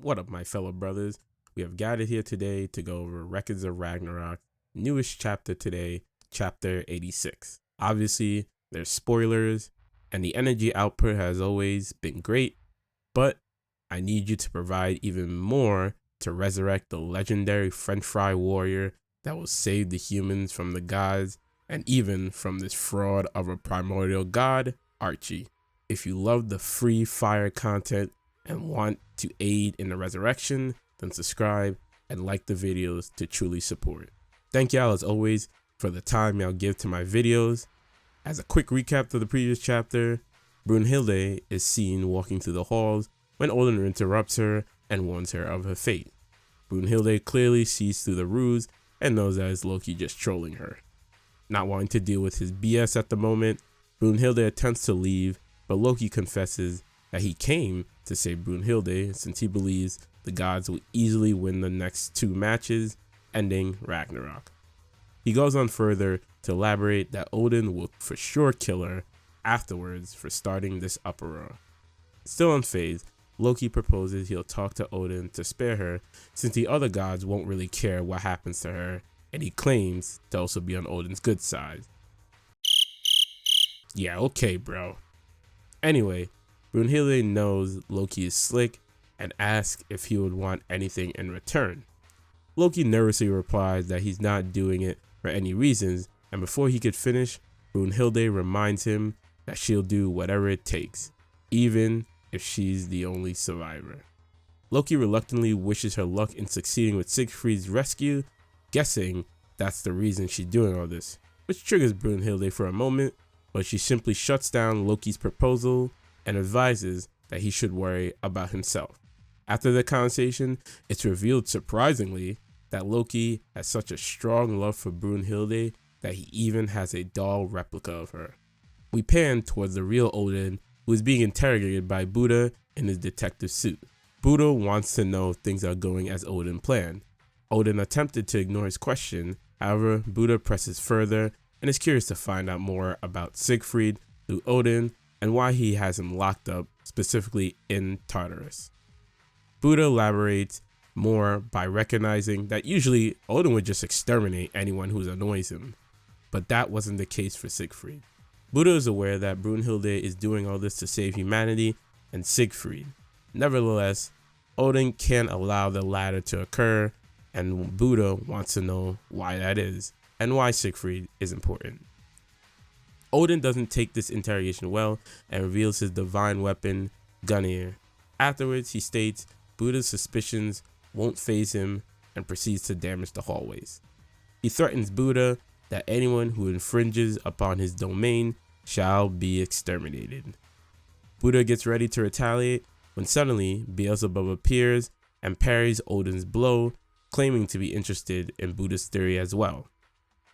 What up, my fellow brothers? We have gathered here today to go over Records of Ragnarok, newest chapter today, chapter 86. Obviously, there's spoilers, and the energy output has always been great, but I need you to provide even more to resurrect the legendary French fry warrior that will save the humans from the gods and even from this fraud of a primordial god, Archie. If you love the free fire content and want to aid in the resurrection, then subscribe and like the videos to truly support. Thank y'all as always for the time y'all give to my videos. As a quick recap of the previous chapter, Brunhilde is seen walking through the halls when Odin interrupts her and warns her of her fate. Brunhilde clearly sees through the ruse and knows that it's Loki just trolling her. Not wanting to deal with his BS at the moment, Brunhilde attempts to leave, but Loki confesses that he came to save Brunhilde since he believes the gods will easily win the next two matches, ending Ragnarok. He goes on further to elaborate that Odin will for sure kill her afterwards for starting this uproar. Still unfazed, Loki proposes he'll talk to Odin to spare her since the other gods won't really care what happens to her, and he claims to also be on Odin's good side. Yeah, okay, bro. Anyway, Brunhilde knows Loki is slick and asks if he would want anything in return. Loki nervously replies that he's not doing it for any reasons, and before he could finish, Brunhilde reminds him that she'll do whatever it takes, even if she's the only survivor. Loki reluctantly wishes her luck in succeeding with Siegfried's rescue, guessing that's the reason she's doing all this, which triggers Brunhilde for a moment, but she simply shuts down Loki's proposal and advises that he should worry about himself. After the conversation, it's revealed surprisingly that Loki has such a strong love for Brunhilde that he even has a doll replica of her. We pan towards the real Odin, who is being interrogated by Buddha in his detective suit. Buddha wants to know if things are going as Odin planned. Odin attempted to ignore his question, however, Buddha presses further and is curious to find out more about Siegfried through Odin and why he has him locked up, specifically in Tartarus. Buddha elaborates more by recognizing that usually Odin would just exterminate anyone who annoys him, but that wasn't the case for Siegfried. Buddha is aware that Brunhilde is doing all this to save humanity and Siegfried. Nevertheless, Odin can't allow the latter to occur, and Buddha wants to know why that is and why Siegfried is important. Odin doesn't take this interrogation well and reveals his divine weapon, Gungnir. Afterwards, he states Buddha's suspicions won't faze him and proceeds to damage the hallways. He threatens Buddha that anyone who infringes upon his domain shall be exterminated. Buddha gets ready to retaliate when suddenly Beelzebub appears and parries Odin's blow, claiming to be interested in Buddha's theory as well,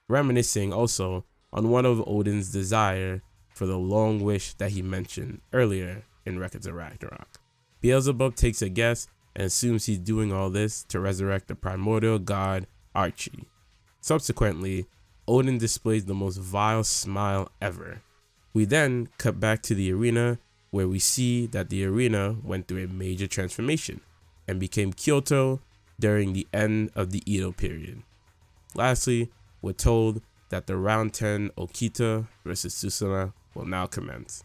reminiscing also on one of Odin's desire for the long wish that he mentioned earlier in Records of Ragnarok. Beelzebub takes a guess and assumes he's doing all this to resurrect the primordial god Archie. Subsequently, Odin displays the most vile smile ever. We then cut back to the arena where we see that the arena went through a major transformation and became Kyoto during the end of the Edo period. Lastly, we're told that the round 10 Okita versus Susanoo will now commence.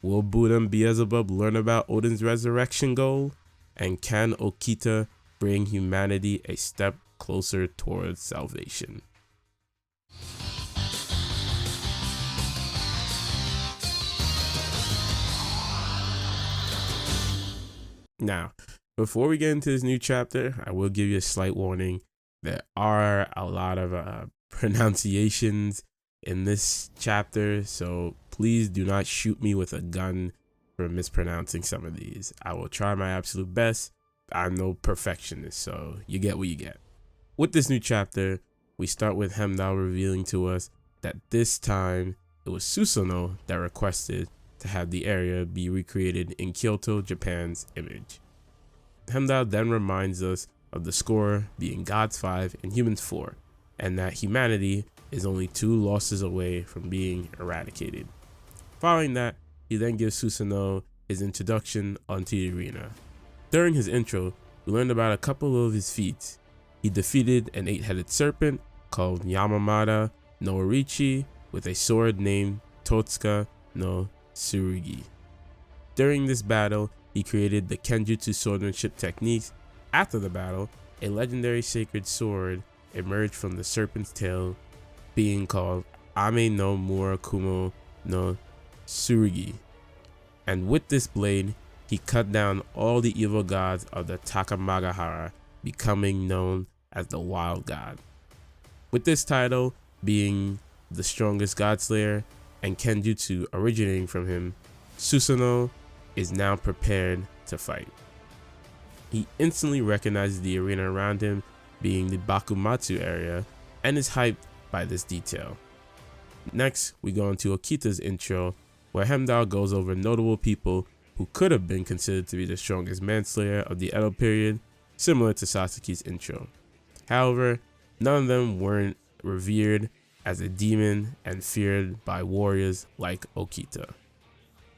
Will Buddha and Beelzebub learn about Odin's resurrection goal? And can Okita bring humanity a step closer towards salvation? Now, before we get into this new chapter, I will give you a slight warning. There are a lot of pronunciations in this chapter, so please do not shoot me with a gun for mispronouncing some of these. I will try my absolute best. I'm no perfectionist, so you get what you get. With this new chapter, we start with Heimdall revealing to us that this time it was Susanoo that requested to have the area be recreated in Kyoto, Japan's image. Heimdall then reminds us of the score being gods 5 and humans 4, and that humanity is only 2 losses away from being eradicated. Following that, he then gives Susanoo his introduction onto the arena. During his intro, we learned about a couple of his feats. He defeated an 8-headed serpent called Yamamata no Orichi with a sword named Totsuka no Tsurugi. During this battle, he created the Kenjutsu swordsmanship techniques. After the battle, a legendary sacred sword emerged from the serpent's tail, being called Ame no Murakumo no Tsurugi. And with this blade, he cut down all the evil gods of the Takamagahara, becoming known as the Wild God. With this title being the strongest god slayer and Kenjutsu originating from him, Susanoo is now prepared to fight. He instantly recognizes the arena around him being the Bakumatsu area and is hyped by this detail. Next, we go into Okita's intro, where Heimdall goes over notable people who could have been considered to be the strongest manslayer of the Edo period, similar to Sasuke's intro. However, none of them weren't revered as a demon and feared by warriors like Okita.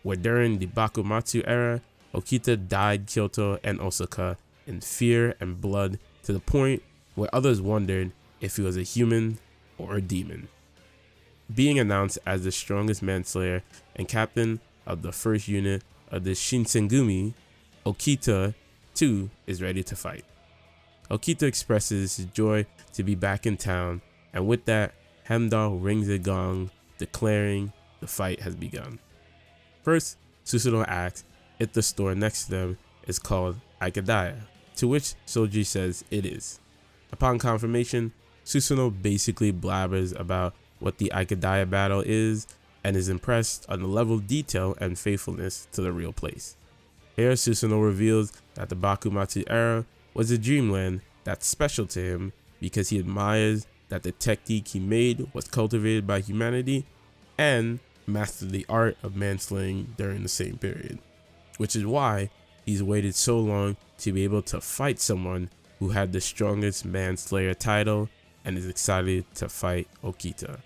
Where during the Bakumatsu era, Okita dyed Kyoto and Osaka in fear and blood to the point where others wondered if he was a human or a demon. Being announced as the strongest manslayer and captain of the first unit of the Shinsengumi, Okita too is ready to fight. Okita expresses his joy to be back in town, and with that, Heimdall rings a gong declaring the fight has begun. First, Susanoo asks if the store next to them is called Aikadaya, to which Soji says it is. Upon confirmation, Susanoo basically blabbers about what the Aikadaya battle is and is impressed on the level of detail and faithfulness to the real place. Here, Susanoo reveals that the Bakumatsu era was a dreamland that's special to him because he admires that the technique he made was cultivated by humanity and mastered the art of manslaying during the same period, which is why he's waited so long to be able to fight someone who had the strongest manslayer title and is excited to fight Okita.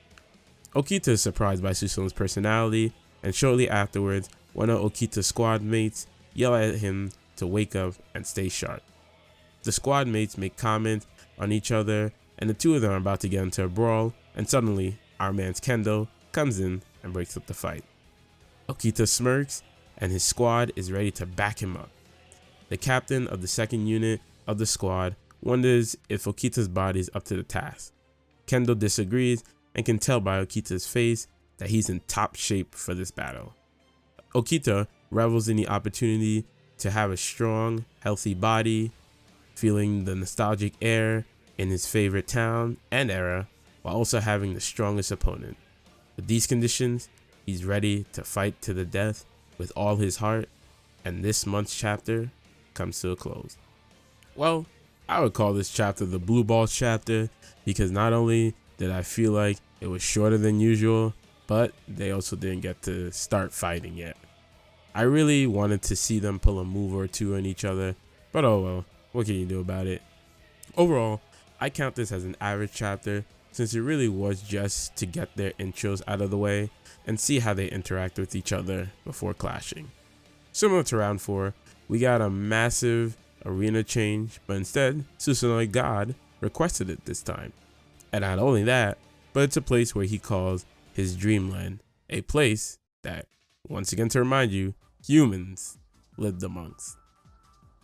Okita is surprised by Susanoo's personality, and shortly afterwards, one of Okita's squad mates yell at him to wake up and stay sharp. The squad mates make comments on each other, and the two of them are about to get into a brawl, and suddenly, our man's Kendo comes in and breaks up the fight. Okita smirks, and his squad is ready to back him up. The captain of the second unit of the squad wonders if Okita's body is up to the task. Kendo disagrees and can tell by Okita's face that he's in top shape for this battle. Okita revels in the opportunity to have a strong, healthy body, feeling the nostalgic air in his favorite town and era, while also having the strongest opponent. With these conditions, he's ready to fight to the death with all his heart, and this month's chapter comes to a close. Well, I would call this chapter the Blue Balls chapter because not only did I feel like it was shorter than usual, but they also didn't get to start fighting yet. I really wanted to see them pull a move or two on each other, but oh well, what can you do about it? Overall, I count this as an average chapter since it really was just to get their intros out of the way and see how they interact with each other before clashing. Similar to round 4, we got a massive arena change, but instead, Susanoo God requested it this time. And not only that, but it's a place where he calls his dreamland, a place that, once again to remind you, humans lived amongst.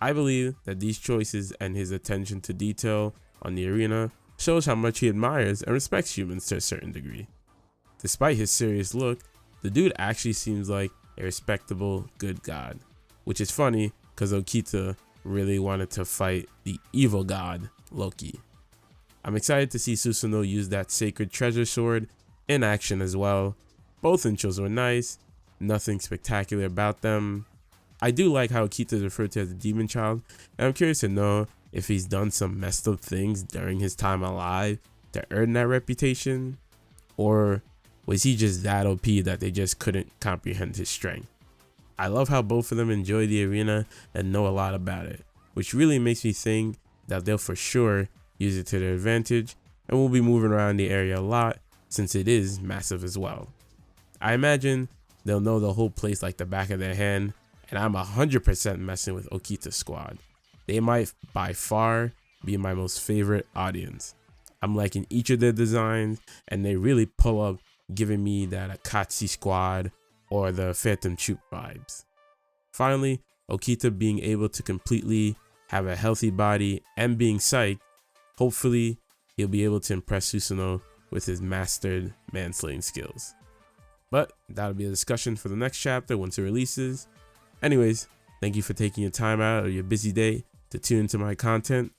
I believe that these choices and his attention to detail on the arena shows how much he admires and respects humans to a certain degree. Despite his serious look, the dude actually seems like a respectable, good god, which is funny because Okita really wanted to fight the evil god, Loki. I'm excited to see Susanoo use that sacred treasure sword in action as well. Both intros were nice, nothing spectacular about them. I do like how Okita is referred to as a demon child, and I'm curious to know if he's done some messed up things during his time alive to earn that reputation, or was he just that OP that they just couldn't comprehend his strength. I love how both of them enjoy the arena and know a lot about it, which really makes me think that they'll for sure use it to their advantage and will be moving around the area a lot since it is massive as well. I imagine they'll know the whole place like the back of their hand, and I'm 100% messing with Okita's squad. They might by far be my most favorite audience. I'm liking each of their designs, and they really pull up, giving me that Akatsuki Squad or the Phantom Troop vibes. Finally, Okita being able to completely have a healthy body and being psyched, hopefully he'll be able to impress Susanoo with his mastered manslaying skills. But that'll be a discussion for the next chapter once it releases. Anyways, thank you for taking your time out of your busy day to tune into my content.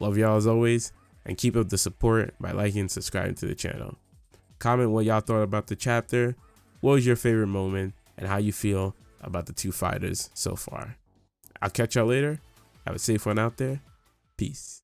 Love y'all as always, and keep up the support by liking and subscribing to the channel. Comment what y'all thought about the chapter, what was your favorite moment, and how you feel about the two fighters so far. I'll catch y'all later. Have a safe one out there. Peace.